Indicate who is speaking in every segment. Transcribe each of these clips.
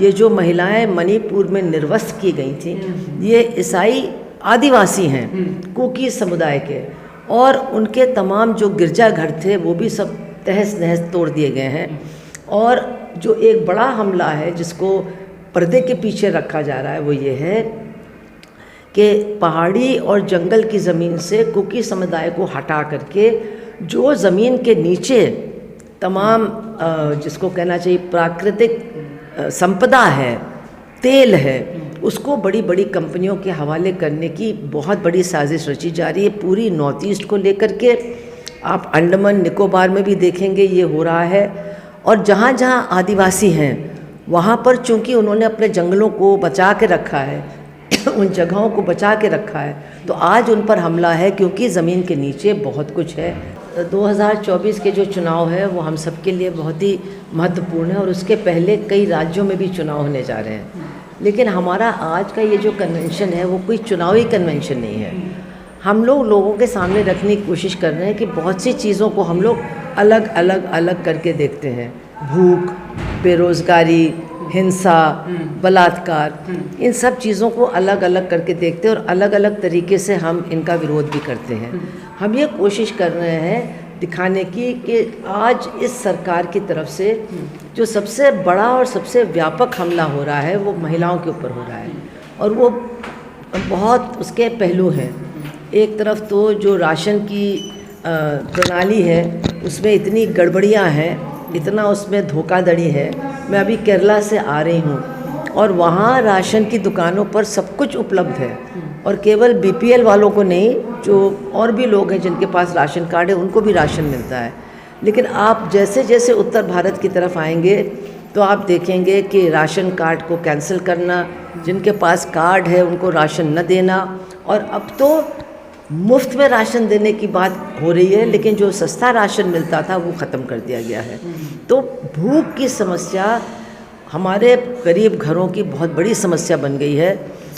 Speaker 1: ये जो महिलाएं मणिपुर में निर्वस्त्र की गई थी, ये ईसाई आदिवासी हैं, कुकी समुदाय के, और उनके तमाम जो गिरजाघर थे वो भी सब तहस नहस तोड़ दिए गए हैं। और जो एक बड़ा हमला है जिसको पर्दे के पीछे रखा जा रहा है वो ये है कि पहाड़ी और जंगल की ज़मीन से कुकी समुदाय को हटा करके जो ज़मीन के नीचे तमाम जिसको कहना चाहिए प्राकृतिक संपदा है, तेल है, उसको बड़ी बड़ी कंपनियों के हवाले करने की बहुत बड़ी साजिश रची जा रही है। पूरी नॉर्थ ईस्ट को लेकर के आप अंडमान निकोबार में भी देखेंगे ये हो रहा है। और जहाँ जहाँ आदिवासी हैं वहाँ पर चूँकि उन्होंने अपने जंगलों को बचा के रखा है उन जगहों को बचा के रखा है, तो आज उन पर हमला है क्योंकि ज़मीन के नीचे बहुत कुछ है। 2024 के जो चुनाव है वो हम सब के लिए बहुत ही महत्वपूर्ण है और उसके पहले कई राज्यों में भी चुनाव होने जा रहे हैं। लेकिन हमारा आज का ये जो कन्वेंशन है वो कोई चुनावी कन्वेंशन नहीं है। हम लोगों के सामने रखने की कोशिश कर रहे हैं कि बहुत सी चीज़ों को हम लोग अलग करके देखते हैं। भूख, बेरोज़गारी, हिंसा, बलात्कार, इन सब चीज़ों को अलग अलग करके देखते हैं और अलग अलग तरीके से हम इनका विरोध भी करते हैं। हम ये कोशिश कर रहे हैं दिखाने की कि आज इस सरकार की तरफ से जो सबसे बड़ा और सबसे व्यापक हमला हो रहा है वो महिलाओं के ऊपर हो रहा है। और वो बहुत उसके पहलू हैं। एक तरफ तो जो राशन की प्रणाली है उसमें इतनी गड़बड़ियाँ हैं, इतना उसमें धोखाधड़ी है। मैं अभी केरला से आ रही हूँ और वहाँ राशन की दुकानों पर सब कुछ उपलब्ध है और केवल बीपीएल वालों को नहीं, जो और भी लोग हैं जिनके पास राशन कार्ड है उनको भी राशन मिलता है। लेकिन आप जैसे जैसे उत्तर भारत की तरफ आएंगे तो आप देखेंगे कि राशन कार्ड को कैंसिल करना, जिनके पास कार्ड है उनको राशन न देना, और अब तो मुफ्त में राशन देने की बात हो रही है, लेकिन जो सस्ता राशन मिलता था वो ख़त्म कर दिया गया है। तो भूख की समस्या हमारे गरीब घरों की बहुत बड़ी समस्या बन गई है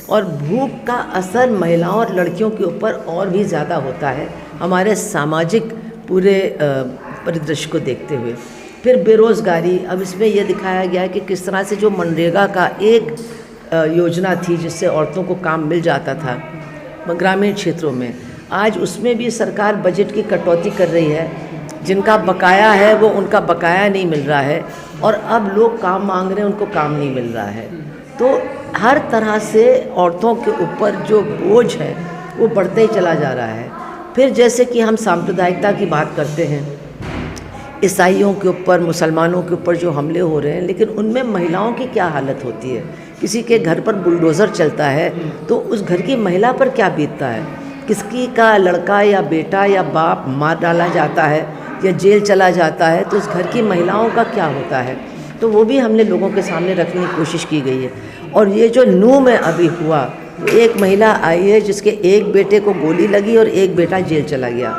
Speaker 1: और भूख का असर महिलाओं और लड़कियों के ऊपर और भी ज़्यादा होता है हमारे सामाजिक पूरे परिदृश्य को देखते हुए। फिर बेरोज़गारी, अब इसमें यह दिखाया गया है कि किस तरह से जो मनरेगा का एक योजना थी जिससे औरतों को काम मिल जाता था ग्रामीण क्षेत्रों में, आज उसमें भी सरकार बजट की कटौती कर रही है। जिनका बकाया है वो उनका बकाया नहीं मिल रहा है और अब लोग काम मांग रहे हैं, उनको काम नहीं मिल रहा है। तो हर तरह से औरतों के ऊपर जो बोझ है वो बढ़ते ही चला जा रहा है। फिर जैसे कि हम सांप्रदायिकता की बात करते हैं, ईसाइयों के ऊपर, मुसलमानों के ऊपर जो हमले हो रहे हैं, लेकिन उनमें महिलाओं की क्या हालत होती है। किसी के घर पर बुलडोज़र चलता है तो उस घर की महिला पर क्या बीतता है। किसी का लड़का या बेटा या बाप मार डाला जाता है या जेल चला जाता है तो उस घर की महिलाओं का क्या होता है। तो वो भी हमने लोगों के सामने रखने की कोशिश की गई है। और ये जो नूह में अभी हुआ, एक महिला आई है जिसके एक बेटे को गोली लगी और एक बेटा जेल चला गया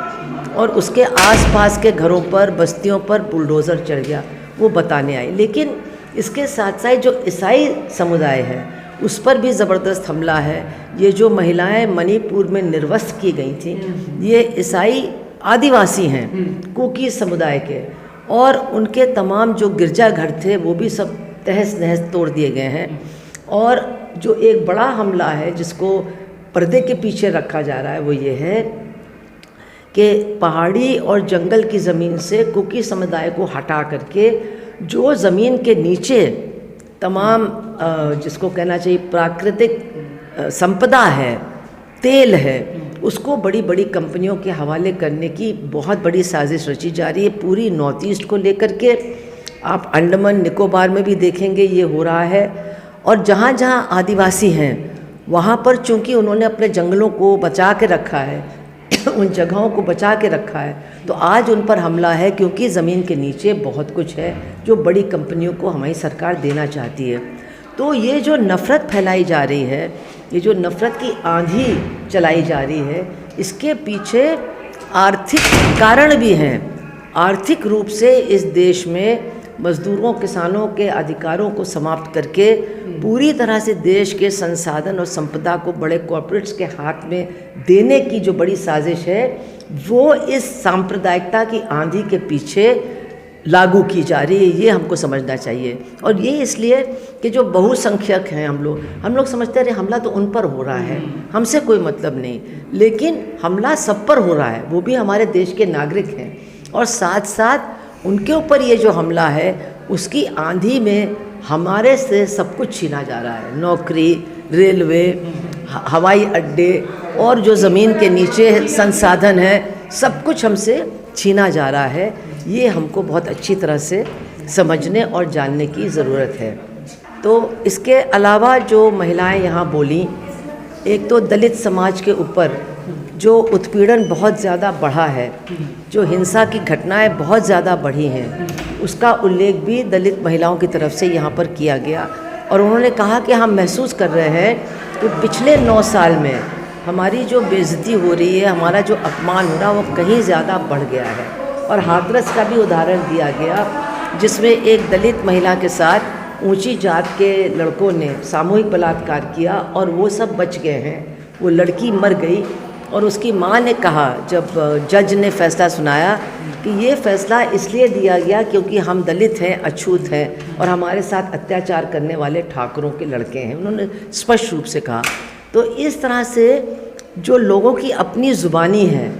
Speaker 1: और उसके आसपास के घरों पर, बस्तियों पर बुलडोज़र चढ़ गया, वो बताने आई। लेकिन इसके साथ साथ जो ईसाई समुदाय है उस पर भी ज़बरदस्त हमला है। ये जो महिलाएं मणिपुर में निर्वस्त्र की गई थी, ये ईसाई आदिवासी हैं, कुकी समुदाय के, और उनके तमाम जो गिरजाघर थे वो भी सब तहस नहस तोड़ दिए गए हैं। और जो एक बड़ा हमला है जिसको पर्दे के पीछे रखा जा रहा है वो ये है कि पहाड़ी और जंगल की ज़मीन से कुकी समुदाय को हटा करके जो ज़मीन के नीचे तमाम जिसको कहना चाहिए प्राकृतिक संपदा है, तेल है, उसको बड़ी बड़ी कंपनियों के हवाले करने की बहुत बड़ी साजिश रची जा रही है। पूरी नॉर्थ ईस्ट को लेकर के आप अंडमान निकोबार में भी देखेंगे ये हो रहा है। और जहाँ जहाँ आदिवासी हैं वहाँ पर चूँकि उन्होंने अपने जंगलों को बचा के रखा है उन जगहों को बचा के रखा है, तो आज उन पर हमला है क्योंकि ज़मीन के नीचे बहुत कुछ है जो बड़ी कंपनियों को हमारी सरकार देना चाहती है। तो ये जो नफ़रत फैलाई जा रही है, ये जो नफ़रत की आंधी चलाई जा रही है, इसके पीछे आर्थिक कारण भी हैं। आर्थिक रूप से इस देश में मज़दूरों, किसानों के अधिकारों को समाप्त करके पूरी तरह से देश के संसाधन और संपदा को बड़े कॉर्पोरेट्स के हाथ में देने की जो बड़ी साजिश है, वो इस सांप्रदायिकता की आंधी के पीछे लागू की जा रही है, ये हमको समझना चाहिए। और ये इसलिए कि जो बहुसंख्यक हैं हम लोग समझते हैं हमला तो उन पर हो रहा है, हमसे कोई मतलब नहीं, लेकिन हमला सब पर हो रहा है, वो भी हमारे देश के नागरिक हैं। और साथ साथ उनके ऊपर ये जो हमला है उसकी आंधी में हमारे से सब कुछ छीना जा रहा है, नौकरी, रेलवे, हवाई अड्डे और जो ज़मीन के नीचे संसाधन है, सब कुछ हमसे छीना जा रहा है। ये हमको बहुत अच्छी तरह से समझने और जानने की ज़रूरत है। तो इसके अलावा जो महिलाएं यहाँ बोली, एक तो दलित समाज के ऊपर जो उत्पीड़न बहुत ज़्यादा बढ़ा है, जो हिंसा की घटनाएं बहुत ज़्यादा बढ़ी हैं, उसका उल्लेख भी दलित महिलाओं की तरफ से यहाँ पर किया गया। और उन्होंने कहा कि हम महसूस कर रहे हैं कि पिछले 9 साल में हमारी जो बेइज्जती हो रही है, हमारा जो अपमान हो रहा है, वो कहीं ज़्यादा बढ़ गया है। और हाथरस का भी उदाहरण दिया गया, जिसमें एक दलित महिला के साथ ऊंची जात के लड़कों ने सामूहिक बलात्कार किया और वो सब बच गए हैं। वो लड़की मर गई और उसकी माँ ने कहा, जब जज ने फैसला सुनाया, कि ये फैसला इसलिए दिया गया क्योंकि हम दलित हैं, अछूत हैं और हमारे साथ अत्याचार करने वाले ठाकुरों के लड़के हैं। उन्होंने स्पष्ट रूप से कहा। तो इस तरह से जो लोगों की अपनी ज़ुबानी है,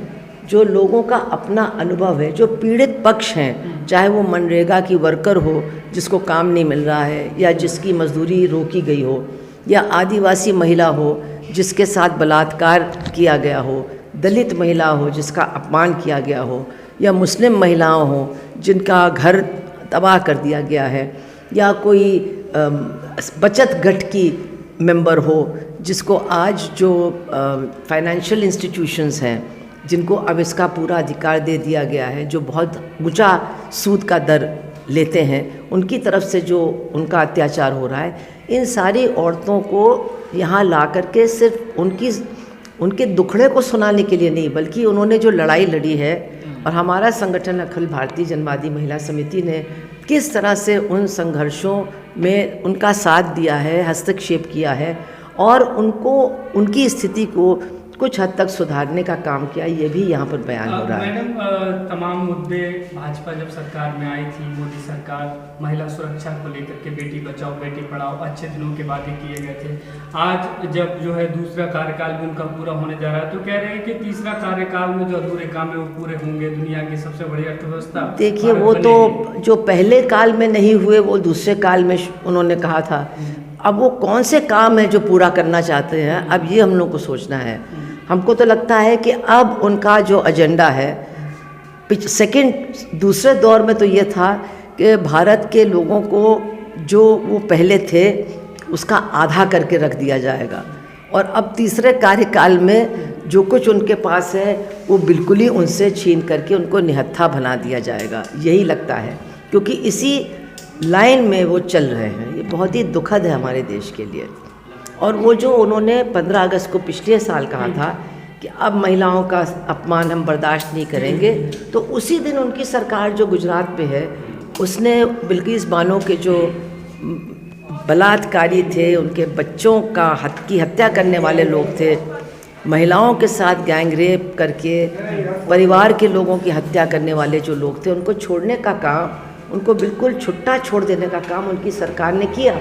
Speaker 1: जो लोगों का अपना अनुभव है, जो पीड़ित पक्ष हैं, चाहे वो मनरेगा की वर्कर हो जिसको काम नहीं मिल रहा है, या जिसकी मजदूरी रोकी गई हो, या आदिवासी महिला हो जिसके साथ बलात्कार किया गया हो, दलित महिला हो जिसका अपमान किया गया हो, या मुस्लिम महिलाओं हो जिनका घर तबाह कर दिया गया है, या कोई बचत गठ की मेंबर हो जिसको आज जो फाइनेंशियल इंस्टीट्यूशंस हैं जिनको अब इसका पूरा अधिकार दे दिया गया है, जो बहुत ऊंचा सूद का दर लेते हैं, उनकी तरफ से जो उनका अत्याचार हो रहा है, इन सारी औरतों को यहाँ ला करके सिर्फ उनके दुखड़े को सुनाने के लिए नहीं, बल्कि उन्होंने जो लड़ाई लड़ी है, और हमारा संगठन अखिल भारतीय जनवादी महिला समिति ने किस तरह से उन संघर्षों में उनका साथ दिया है, हस्तक्षेप किया है और उनको उनकी स्थिति को कुछ हद तक सुधारने का काम किया, ये भी यहाँ पर बयान हो रहा है।
Speaker 2: मैडम, तमाम मुद्दे भाजपा जब सरकार में आई थी, मोदी सरकार, महिला सुरक्षा को लेकर के बेटी बचाओ बेटी पढ़ाओ अच्छे दिनों के वादे किए गए थे। आज जब जो है दूसरा कार्यकाल भी उनका पूरा होने जा रहा है, तो कह रहे हैं कि तीसरा कार्यकाल में जो अधूरे काम है वो पूरे होंगे, दुनिया की सबसे बड़ी अर्थव्यवस्था।
Speaker 1: देखिए, वो तो जो पहले काल में नहीं हुए वो दूसरे काल में उन्होंने कहा था। अब वो कौन से काम है जो पूरा करना चाहते हैं, अब ये हम लोग को सोचना है। हमको तो लगता है कि अब उनका जो एजेंडा है, दूसरे दौर में तो ये था कि भारत के लोगों को जो वो पहले थे उसका आधा करके रख दिया जाएगा, और अब तीसरे कार्यकाल में जो कुछ उनके पास है वो बिल्कुल ही उनसे छीन करके उनको निहत्था बना दिया जाएगा, यही लगता है, क्योंकि इसी लाइन में वो चल रहे हैं। ये बहुत ही दुखद है हमारे देश के लिए। और वो जो उन्होंने 15 अगस्त को पिछले साल कहा था कि अब महिलाओं का अपमान हम बर्दाश्त नहीं करेंगे, तो उसी दिन उनकी सरकार जो गुजरात में है उसने बिल्किस बानो के जो बलात्कारी थे, उनके बच्चों की हत्या करने वाले लोग थे, महिलाओं के साथ गैंग रेप करके परिवार के लोगों की हत्या करने वाले जो लोग थे, उनको छोड़ने का काम, उनको बिल्कुल छुट्टा छोड़ देने का काम उनकी सरकार ने किया।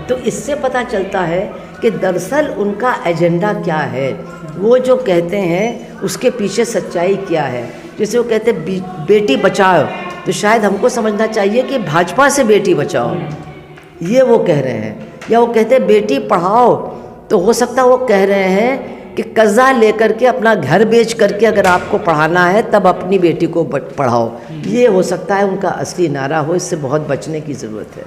Speaker 1: तो इससे पता चलता है कि दरअसल उनका एजेंडा क्या है, वो जो कहते हैं उसके पीछे सच्चाई क्या है। जैसे वो कहते हैं बेटी बचाओ, तो शायद हमको समझना चाहिए कि भाजपा से बेटी बचाओ, ये वो कह रहे हैं। या वो कहते हैं बेटी पढ़ाओ, तो हो सकता है वो कह रहे हैं कि कर्जा लेकर के अपना घर बेच करके अगर आपको पढ़ाना है तब अपनी बेटी को पढ़ाओ। ये हो सकता है उनका असली नारा हो। इससे बहुत बचने की ज़रूरत है।